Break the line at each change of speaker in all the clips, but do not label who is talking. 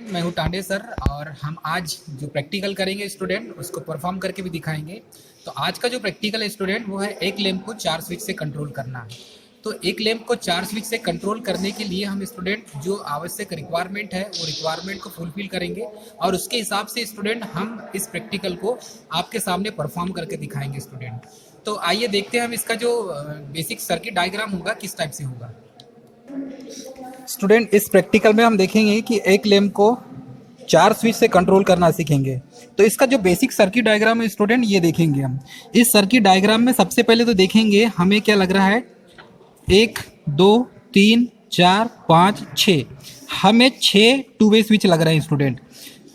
मैं हूँ टांडे सर और हम आज जो प्रैक्टिकल करेंगे स्टूडेंट उसको परफॉर्म करके भी दिखाएंगे। तो आज का जो प्रैक्टिकल है स्टूडेंट वो है एक लैंप को 4 स्विच से कंट्रोल करना है। तो एक लैंप को 4 स्विच से कंट्रोल करने के लिए हम स्टूडेंट जो आवश्यक रिक्वायरमेंट है वो रिक्वायरमेंट को फुलफिल करेंगे और उसके हिसाब से स्टूडेंट हम इस प्रैक्टिकल को आपके सामने परफॉर्म करके दिखाएंगे स्टूडेंट। तो आइए देखते हैं हम इसका जो बेसिक सर्किट डायग्राम होगा किस टाइप से होगा। स्टूडेंट इस प्रैक्टिकल में हम देखेंगे कि एक लैंप को 4 स्विच से कंट्रोल करना सीखेंगे। तो इसका जो बेसिक सर्किट डायग्राम है स्टूडेंट ये देखेंगे हम। इस सर्किट डायग्राम में सबसे पहले तो देखेंगे हमें क्या लग रहा है 1 2 3 4 5 6 हमें 6 टू वे स्विच लग रहे हैं स्टूडेंट।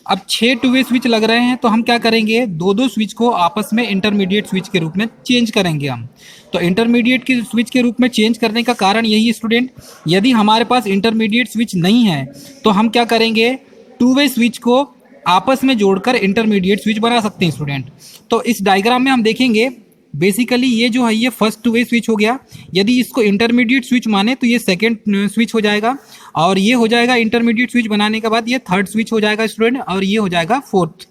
अब 6 टू वे स्विच लग रहे हैं तो हम क्या करेंगे दो स्विच को आपस में इंटरमीडिएट स्विच के रूप में चेंज करेंगे हम। तो इंटरमीडिएट के स्विच के रूप में चेंज करने का कारण यही है स्टूडेंट, यदि हमारे पास इंटरमीडिएट स्विच नहीं है तो हम क्या करेंगे टू वे स्विच को आपस में जोड़कर इंटरमीडिएट स्विच बना सकते हैं स्टूडेंट। तो इस डायग्राम में हम देखेंगे बेसिकली ये जो है ये फर्स्ट टू वे स्विच हो गया। यदि इसको इंटरमीडिएट स्विच माने तो ये सेकंड स्विच हो जाएगा और ये हो जाएगा इंटरमीडिएट स्विच बनाने के बाद ये थर्ड स्विच हो जाएगा स्टूडेंट और ये हो जाएगा फोर्थ।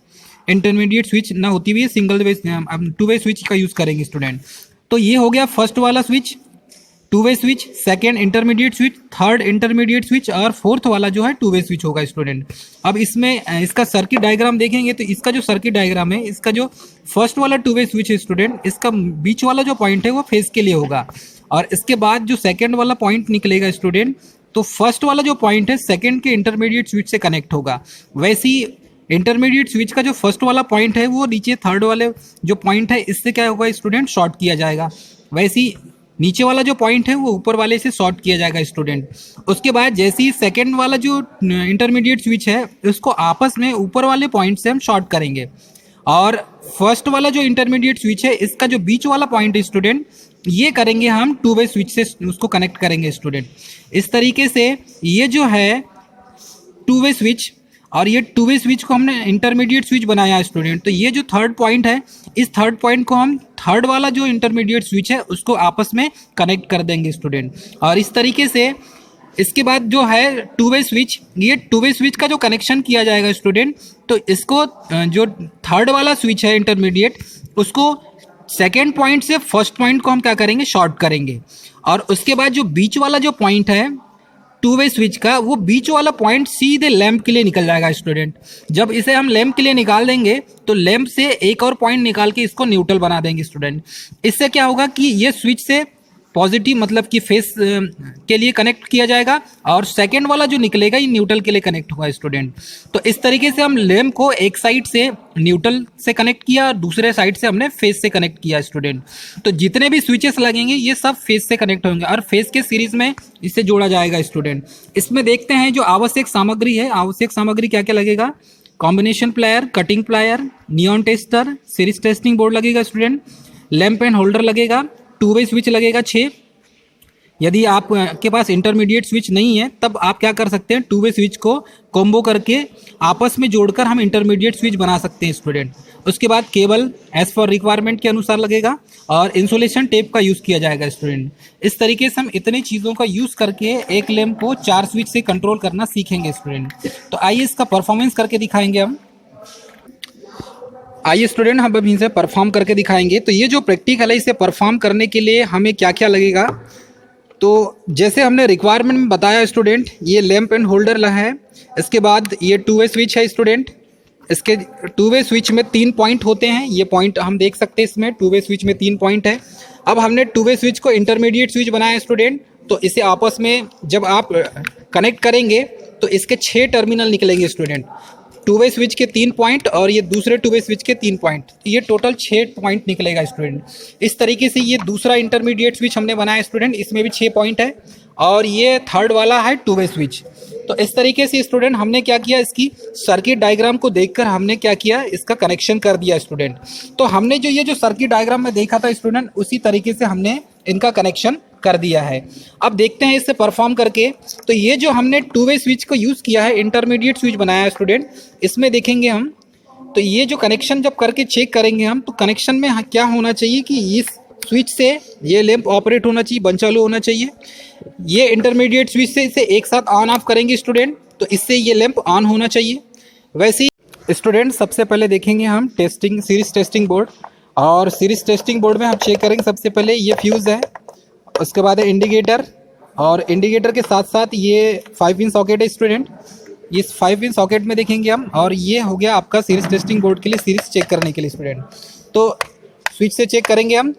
इंटरमीडिएट स्विच ना होती हुई single way two way switch का यूज़ करेंगे स्टूडेंट। तो ये हो गया फर्स्ट वाला switch two way switch, second intermediate switch, third intermediate switch और फोर्थ वाला जो है टू वे स्विच होगा स्टूडेंट। अब इसमें इसका सर्किट डायग्राम देखेंगे तो इसका जो सर्किट डायग्राम है इसका जो फर्स्ट वाला टू वे स्विच है स्टूडेंट इसका बीच वाला जो पॉइंट है वो फेस के लिए होगा और इसके बाद जो सेकेंड वाला पॉइंट निकलेगा स्टूडेंट तो फर्स्ट वाला जो पॉइंट है सेकेंड के इंटरमीडिएट स्विच से कनेक्ट होगा। वैसे ही इंटरमीडिएट स्विच का जो फर्स्ट वाला पॉइंट है वो नीचे थर्ड वाले जो पॉइंट है इससे क्या होगा स्टूडेंट शॉर्ट किया जाएगा। वैसे ही नीचे वाला जो पॉइंट है वो ऊपर वाले से शॉर्ट किया जाएगा स्टूडेंट। उसके बाद जैसे ही सेकेंड वाला जो इंटरमीडिएट स्विच है उसको आपस में ऊपर वाले पॉइंट से हम शॉर्ट करेंगे और फर्स्ट वाला जो इंटरमीडिएट स्विच है इसका जो बीच वाला पॉइंट है स्टूडेंट ये करेंगे हम टू वे स्विच से उसको कनेक्ट करेंगे स्टूडेंट। इस तरीके से ये जो है टू वे स्विच और ये टू वे स्विच को हमने इंटरमीडिएट स्विच बनाया है स्टूडेंट। तो ये जो थर्ड पॉइंट है इस थर्ड पॉइंट को हम थर्ड वाला जो इंटरमीडिएट स्विच है उसको आपस में कनेक्ट कर देंगे स्टूडेंट। और इस तरीके से इसके बाद जो है टू वे स्विच ये टू वे स्विच का जो कनेक्शन किया जाएगा स्टूडेंट तो इसको जो थर्ड वाला स्विच है इंटरमीडिएट उसको सेकेंड पॉइंट से फर्स्ट पॉइंट को हम क्या करेंगे शॉर्ट करेंगे और उसके बाद जो बीच वाला जो पॉइंट है टू वे स्विच का वो बीच वाला पॉइंट सीधे लैंप के लिए निकल जाएगा स्टूडेंट। जब इसे हम लैंप के लिए निकाल देंगे तो लैंप से एक और पॉइंट निकाल के इसको न्यूट्रल बना देंगे स्टूडेंट। इससे क्या होगा कि ये स्विच से पॉजिटिव मतलब कि फेस के लिए कनेक्ट किया जाएगा और सेकेंड वाला जो निकलेगा ये न्यूट्रल के लिए कनेक्ट होगा स्टूडेंट। तो इस तरीके से हम लैंप को एक साइड से न्यूट्रल से कनेक्ट किया और दूसरे साइड से हमने फेस से कनेक्ट किया स्टूडेंट। तो जितने भी स्विचेस लगेंगे ये सब फेस से कनेक्ट होंगे और फेस के सीरीज में इसे जोड़ा जाएगा स्टूडेंट। इसमें देखते हैं जो आवश्यक सामग्री है, आवश्यक सामग्री क्या क्या लगेगा, combination plier, cutting plier, neon tester, series testing board लगेगा स्टूडेंट, लैंप एंड होल्डर लगेगा, टू वे स्विच लगेगा 6। यदि आप के पास इंटरमीडिएट स्विच नहीं है तब आप क्या कर सकते हैं टू वे स्विच को कॉम्बो करके आपस में जोड़कर हम इंटरमीडिएट स्विच बना सकते हैं स्टूडेंट। उसके बाद केबल एज फॉर रिक्वायरमेंट के अनुसार लगेगा और इंसुलेशन टेप का यूज़ किया जाएगा स्टूडेंट। इस तरीके से हम इतनी चीज़ों का यूज़ करके एक लैंप को 4 स्विच से कंट्रोल करना सीखेंगे स्टूडेंट। तो आइए इसका परफॉर्मेंस करके दिखाएंगे हम। आइए स्टूडेंट हम अभी इसे परफॉर्म करके दिखाएंगे। तो ये जो प्रैक्टिकल है इसे परफॉर्म करने के लिए हमें क्या क्या लगेगा, तो जैसे हमने रिक्वायरमेंट में बताया स्टूडेंट ये लैंप एंड होल्डर है, इसके बाद ये टू वे स्विच है स्टूडेंट। इसके टू वे स्विच में 3 पॉइंट होते हैं, ये पॉइंट हम देख सकते हैं इसमें टू वे स्विच में 3 पॉइंट है। अब हमने टू वे स्विच को इंटरमीडिएट स्विच बनाया स्टूडेंट। तो इसे आपस में जब आप कनेक्ट करेंगे तो इसके 6 टर्मिनल निकलेंगे स्टूडेंट। टू वे स्विच के 3 पॉइंट और ये दूसरे टू वे स्विच के 3 पॉइंट, ये टोटल 6 पॉइंट निकलेगा स्टूडेंट। इस तरीके से ये दूसरा इंटरमीडिएट स्विच हमने बनाया स्टूडेंट, इसमें भी 6 पॉइंट है और ये थर्ड वाला है टू वे स्विच। तो इस तरीके से स्टूडेंट हमने क्या किया इसकी सर्किट डायग्राम को देखकर हमने क्या किया इसका कनेक्शन कर दिया स्टूडेंट। तो हमने जो ये जो सर्किट डायग्राम में देखा था स्टूडेंट उसी तरीके से हमने इनका कनेक्शन कर दिया है। अब देखते हैं इससे परफॉर्म करके। तो ये जो हमने टू वे स्विच को यूज़ किया है इंटरमीडिएट स्विच बनाया है स्टूडेंट, इसमें देखेंगे हम तो ये जो कनेक्शन जब करके चेक करेंगे हम तो कनेक्शन में क्या होना चाहिए कि इस स्विच से ये लैंप ऑपरेट होना चाहिए, बंद चालू होना चाहिए। ये इंटरमीडिएट स्विच से इसे एक साथ ऑन ऑफ करेंगे स्टूडेंट तो इससे ये लैंप ऑन होना चाहिए। वैसे ही स्टूडेंट सबसे पहले देखेंगे हम टेस्टिंग सीरीज टेस्टिंग बोर्ड, और सीरीज टेस्टिंग बोर्ड में हम चेक करेंगे सबसे पहले ये फ्यूज़ है, उसके बाद है इंडिकेटर, और इंडिकेटर के साथ साथ ये 5 पिन सॉकेट है स्टूडेंट। इस 5 पिन सॉकेट में देखेंगे हम, और ये हो गया आपका सीरीज टेस्टिंग बोर्ड के लिए सीरीज चेक करने के लिए स्टूडेंट। तो स्विच से चेक करेंगे हम।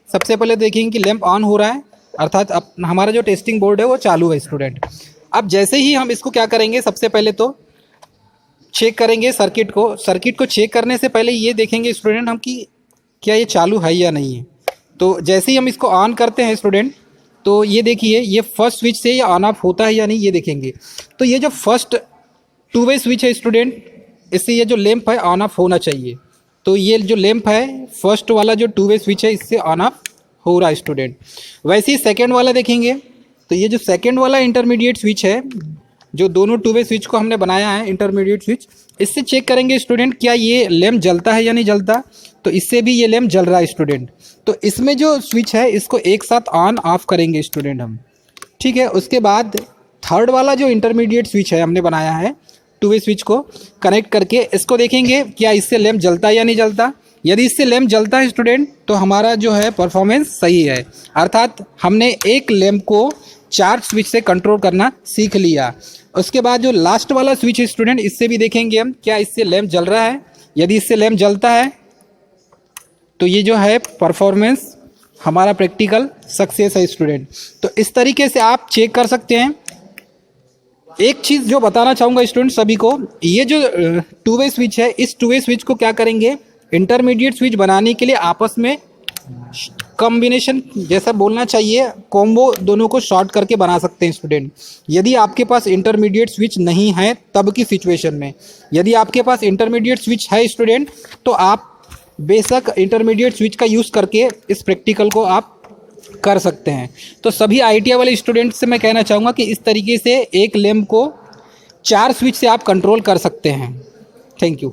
सबसे पहले देखेंगे कि लैंप ऑन हो रहा है, अर्थात अब हमारा जो टेस्टिंग बोर्ड है वो चालू है स्टूडेंट। अब जैसे ही हम इसको क्या करेंगे, सबसे पहले तो चेक करेंगे सर्किट को। सर्किट को चेक करने से पहले ये देखेंगे स्टूडेंट हम कि क्या ये चालू है या नहीं है। तो जैसे ही हम इसको ऑन करते हैं स्टूडेंट, तो ये देखिए ये फर्स्ट स्विच से ये ऑन ऑफ होता है या नहीं, ये देखेंगे। तो ये जो फर्स्ट 2 वे स्विच है स्टूडेंट, इससे ये जो लैंप है ऑन ऑफ होना चाहिए। तो ये जो लैंप है फर्स्ट वाला जो 2 वे स्विच है, इससे ऑन ऑफ हो रहा है स्टूडेंट। वैसे ही सेकेंड वाला देखेंगे, तो ये जो सेकेंड वाला इंटरमीडिएट स्विच है, जो दोनों 2 वे स्विच को हमने बनाया है इंटरमीडिएट स्विच, इससे चेक करेंगे स्टूडेंट क्या ये लैंप जलता है या नहीं जलता। तो इससे भी ये लैंप जल रहा है स्टूडेंट। तो इसमें जो स्विच है इसको एक साथ ऑन ऑफ करेंगे स्टूडेंट हम, ठीक है। उसके बाद थर्ड वाला जो इंटरमीडिएट स्विच है हमने बनाया है 2 वे स्विच को कनेक्ट करके, इसको देखेंगे क्या इससे लैंप जलता है या नहीं जलता। यदि इससे लैंप जलता है स्टूडेंट, तो हमारा जो है परफॉर्मेंस सही है, अर्थात हमने एक लैंप को 4 स्विच से कंट्रोल करना सीख लिया। उसके बाद जो लास्ट वाला स्विच है स्टूडेंट, इससे भी देखेंगे हम क्या इससे लैंप जल रहा है। यदि इससे लैंप जलता है तो ये जो है परफॉर्मेंस हमारा प्रैक्टिकल सक्सेस है स्टूडेंट। तो इस तरीके से आप चेक कर सकते हैं। एक चीज़ जो बताना चाहूँगा स्टूडेंट सभी को, ये जो 2 वे स्विच है, इस 2 वे स्विच को क्या करेंगे, इंटरमीडिएट स्विच बनाने के लिए आपस में कॉम्बिनेशन जैसा बोलना चाहिए, कॉम्बो दोनों को शॉर्ट करके बना सकते हैं स्टूडेंट। यदि आपके पास इंटरमीडिएट स्विच नहीं है तब की सिचुएशन में, यदि आपके पास इंटरमीडिएट स्विच है स्टूडेंट, तो आप बेशक इंटरमीडिएट स्विच का यूज़ करके इस प्रैक्टिकल को आप कर सकते हैं। तो सभी ITI वाले स्टूडेंट से मैं कहना चाहूँगा कि इस तरीके से एक लैंप को 4 स्विच से आप कंट्रोल कर सकते हैं। Thank you.